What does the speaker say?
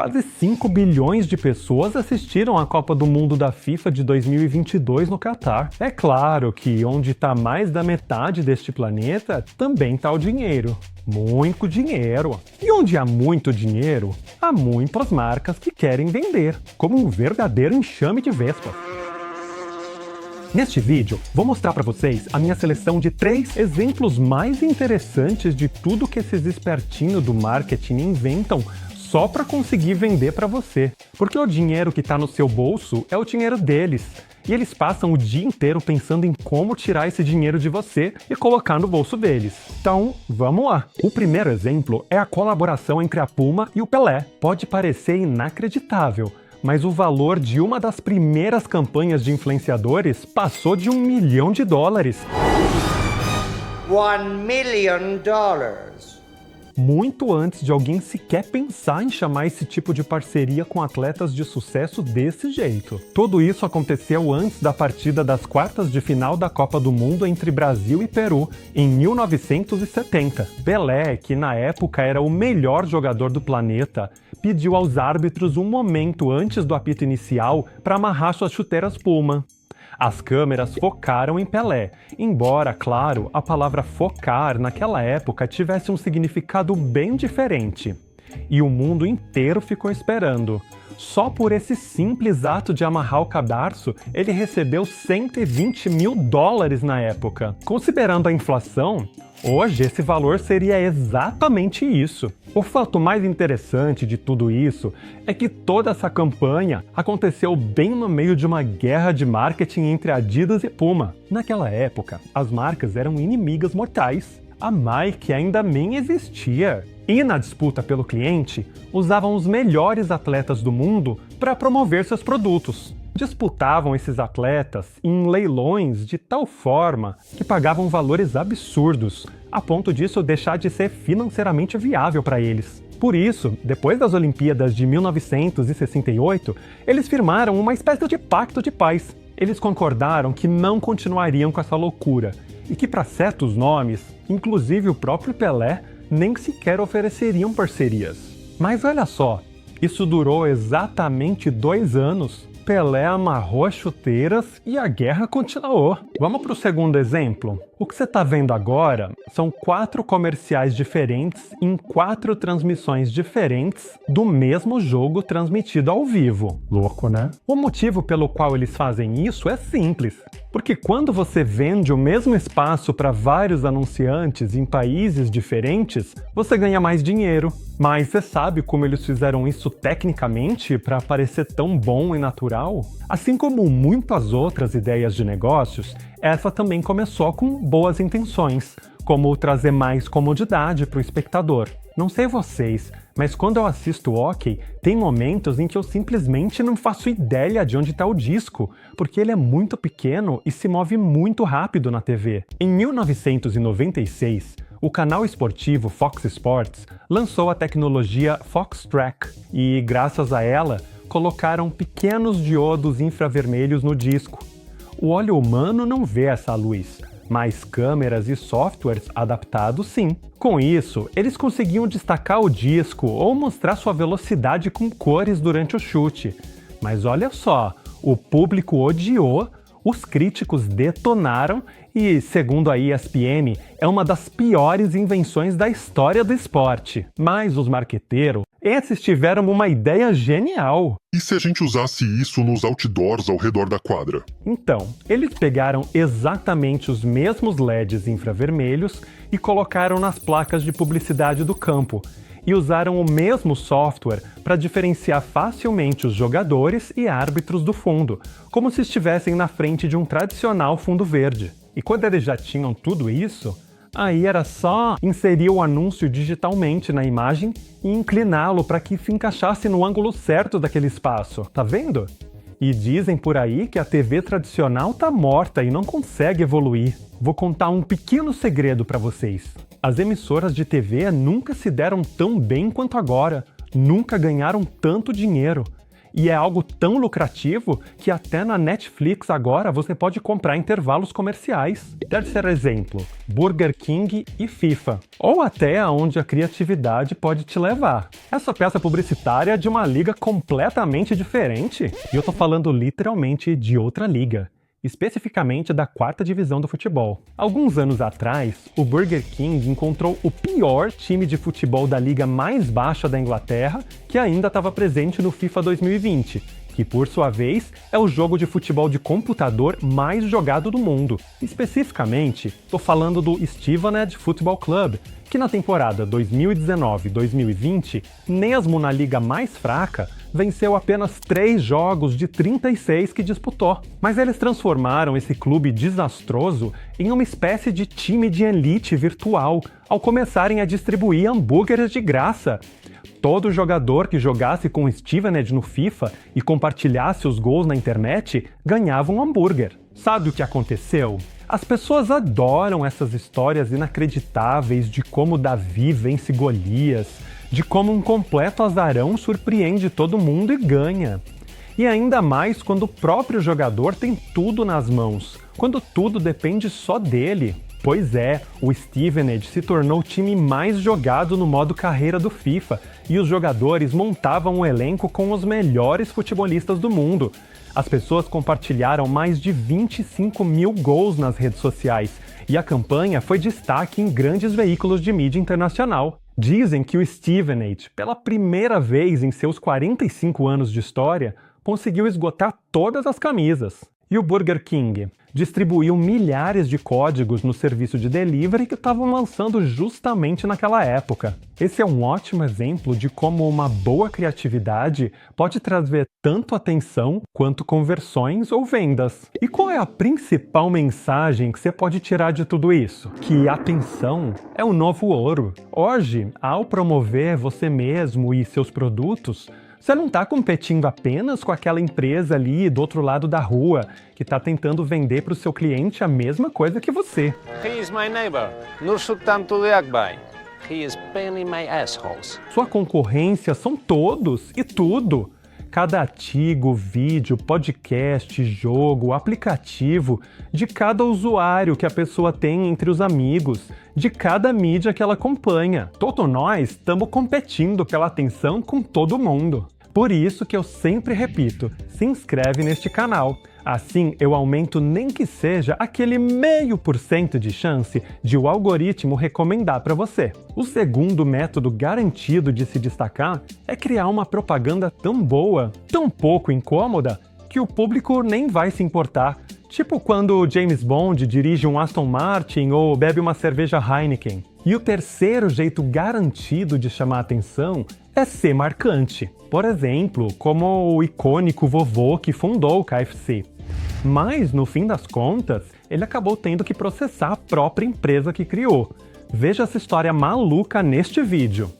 quase 5 bilhões de pessoas assistiram à Copa do Mundo da FIFA de 2022 no Catar. É claro que onde está mais da metade deste planeta, também está o dinheiro. Muito dinheiro. E onde há muito dinheiro, há muitas marcas que querem vender, como um verdadeiro enxame de vespas. Neste vídeo, vou mostrar para vocês a minha seleção de 3 exemplos mais interessantes de tudo que esses espertinhos do marketing inventam só para conseguir vender para você. Porque o dinheiro que está no seu bolso é o dinheiro deles. E eles passam o dia inteiro pensando em como tirar esse dinheiro de você e colocar no bolso deles. Então, vamos lá! O primeiro exemplo é a colaboração entre a Puma e o Pelé. Pode parecer inacreditável, mas o valor de uma das primeiras campanhas de influenciadores passou de $1 milhão. $1 million. Muito antes de alguém sequer pensar em chamar esse tipo de parceria com atletas de sucesso desse jeito. Tudo isso aconteceu antes da partida das quartas de final da Copa do Mundo entre Brasil e Peru, em 1970. Pelé, que na época era o melhor jogador do planeta, pediu aos árbitros um momento antes do apito inicial para amarrar suas chuteiras Puma. As câmeras focaram em Pelé, embora, claro, a palavra focar naquela época tivesse um significado bem diferente. E o mundo inteiro ficou esperando. Só por esse simples ato de amarrar o cadarço, ele recebeu $120 mil na época. Considerando a inflação, hoje esse valor seria exatamente isso. O fato mais interessante de tudo isso é que toda essa campanha aconteceu bem no meio de uma guerra de marketing entre Adidas e Puma. Naquela época, as marcas eram inimigas mortais. A Nike ainda nem existia. E na disputa pelo cliente, usavam os melhores atletas do mundo para promover seus produtos. Disputavam esses atletas em leilões de tal forma que pagavam valores absurdos, a ponto disso deixar de ser financeiramente viável para eles. Por isso, depois das Olimpíadas de 1968, eles firmaram uma espécie de pacto de paz. Eles concordaram que não continuariam com essa loucura e que para certos nomes, inclusive o próprio Pelé, nem sequer ofereceriam parcerias. Mas olha só, isso durou exatamente 2 anos. Pelé amarrou as chuteiras e a guerra continuou. Vamos para o segundo exemplo? O que você está vendo agora são 4 comerciais diferentes em 4 transmissões diferentes do mesmo jogo transmitido ao vivo. Louco, né? O motivo pelo qual eles fazem isso é simples. Porque quando você vende o mesmo espaço para vários anunciantes em países diferentes, você ganha mais dinheiro. Mas você sabe como eles fizeram isso tecnicamente para parecer tão bom e natural? Assim como muitas outras ideias de negócios, essa também começou com boas intenções, como trazer mais comodidade para o espectador. Não sei vocês, mas quando eu assisto hóquei, tem momentos em que eu simplesmente não faço ideia de onde está o disco, porque ele é muito pequeno e se move muito rápido na TV. Em 1996, o canal esportivo Fox Sports lançou a tecnologia Fox Track e, graças a ela, colocaram pequenos diodos infravermelhos no disco. O olho humano não vê essa luz, mas câmeras e softwares adaptados sim. Com isso, eles conseguiam destacar o disco ou mostrar sua velocidade com cores durante o chute. Mas olha só, o público odiou, os críticos detonaram e, segundo a ESPN, é uma das piores invenções da história do esporte. Mas os marqueteiros, esses tiveram uma ideia genial. E se a gente usasse isso nos outdoors ao redor da quadra? Então, eles pegaram exatamente os mesmos LEDs infravermelhos e colocaram nas placas de publicidade do campo, e usaram o mesmo software para diferenciar facilmente os jogadores e árbitros do fundo, como se estivessem na frente de um tradicional fundo verde. E quando eles já tinham tudo isso, aí era só inserir o anúncio digitalmente na imagem e incliná-lo para que se encaixasse no ângulo certo daquele espaço. Tá vendo? E dizem por aí que a TV tradicional tá morta e não consegue evoluir. Vou contar um pequeno segredo para vocês. As emissoras de TV nunca se deram tão bem quanto agora, nunca ganharam tanto dinheiro. E é algo tão lucrativo que até na Netflix agora você pode comprar intervalos comerciais. Terceiro exemplo, Burger King e FIFA. Ou até aonde a criatividade pode te levar. Essa peça publicitária é de uma liga completamente diferente. E eu tô falando literalmente de outra liga. Especificamente da 4ª divisão do futebol. Alguns anos atrás, o Burger King encontrou o pior time de futebol da liga mais baixa da Inglaterra, que ainda estava presente no FIFA 2020, que por sua vez é o jogo de futebol de computador mais jogado do mundo. Especificamente, estou falando do Stevenage Football Club, que na temporada 2019-2020, mesmo na liga mais fraca, venceu apenas 3 jogos de 36 que disputou. Mas eles transformaram esse clube desastroso em uma espécie de time de elite virtual, ao começarem a distribuir hambúrgueres de graça. Todo jogador que jogasse com Stevenage no FIFA e compartilhasse os gols na internet ganhava um hambúrguer. Sabe o que aconteceu? As pessoas adoram essas histórias inacreditáveis de como Davi vence Golias, de como um completo azarão surpreende todo mundo e ganha. E ainda mais quando o próprio jogador tem tudo nas mãos, quando tudo depende só dele. Pois é, o Stevenage se tornou o time mais jogado no modo carreira do FIFA, e os jogadores montavam um elenco com os melhores futebolistas do mundo. As pessoas compartilharam mais de 25 mil gols nas redes sociais, e a campanha foi destaque em grandes veículos de mídia internacional. Dizem que o Stevenage, pela primeira vez em seus 45 anos de história, conseguiu esgotar todas as camisas. E o Burger King distribuiu milhares de códigos no serviço de delivery que estavam lançando justamente naquela época. Esse é um ótimo exemplo de como uma boa criatividade pode trazer tanto atenção quanto conversões ou vendas. E qual é a principal mensagem que você pode tirar de tudo isso? Que atenção é o novo ouro. Hoje, ao promover você mesmo e seus produtos, você não está competindo apenas com aquela empresa ali do outro lado da rua que está tentando vender para o seu cliente a mesma coisa que você. He is my neighbor, Nur Sultan Tuliakbay. He is paining my assholes. Sua concorrência são todos e tudo. Cada artigo, vídeo, podcast, jogo, aplicativo, de cada usuário que a pessoa tem entre os amigos, de cada mídia que ela acompanha. Todos nós estamos competindo pela atenção com todo mundo. Por isso que eu sempre repito, se inscreve neste canal. Assim eu aumento nem que seja aquele 0,5% de chance de o algoritmo recomendar para você. O segundo método garantido de se destacar é criar uma propaganda tão boa, tão pouco incômoda, que o público nem vai se importar. Tipo quando o James Bond dirige um Aston Martin ou bebe uma cerveja Heineken. E o terceiro jeito garantido de chamar a atenção é ser marcante. Por exemplo, como o icônico vovô que fundou o KFC. Mas, no fim das contas, ele acabou tendo que processar a própria empresa que criou. Veja essa história maluca neste vídeo.